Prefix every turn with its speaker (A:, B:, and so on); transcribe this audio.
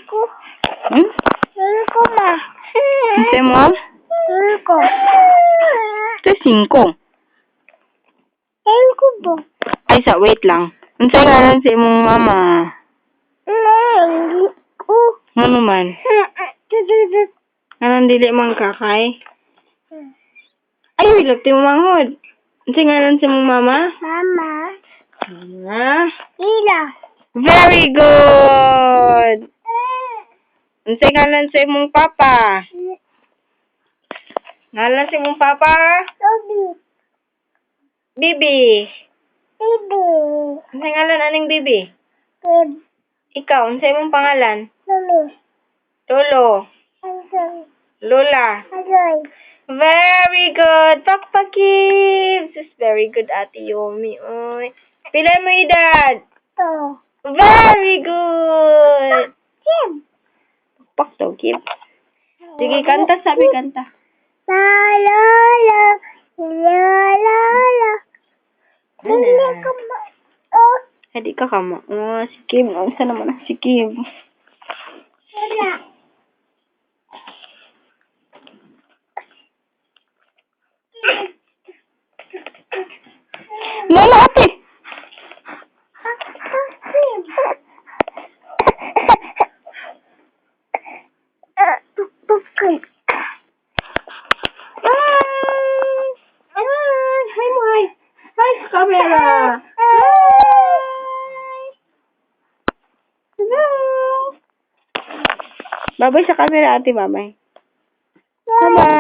A: Ko.
B: Hmm?
A: Ko ma.
B: Unsay mo?
A: Ko.
B: Ito 5.
A: Ko ba?
B: Ay, wait lang. Unsay ngalan sa imong mama?
A: Hindi ko.
B: Ano man? Anong dili man kakay? Ay, wait lang mo manghod. Unsay ngalan sa imong mama?
A: Mama.
B: Ah,
A: Ila.
B: very good. Unsay ngalan sa imong papa? Ngalan sa imong papa?
A: Tobi.
B: Bibi.
A: Bibi.
B: Unsay ngalan aning bibi?
A: Bib.
B: Ikaw, unsay imong pangalan?
A: Lulu.
B: Lolo.
A: Ajoy.
B: Lola.
A: Ajoy.
B: Very good. Pakpakibs. This is very good, Ate Yomi. Oy. Pila mo edad?
A: To.
B: Very good.
A: Kim.
B: Pak daw, Kib. Sige, kanta. Sabi, kanta.
A: La la la. La la la. Hindi ko ma... Oh.
B: Hindi ka kama. Oh, si Kim. Ang isa naman si Kim.
A: Wala.
B: Lola, ate. Hi mo, hi. Hi sa camera. Hello. Babay sa camera, ate, babay. Bye-bye.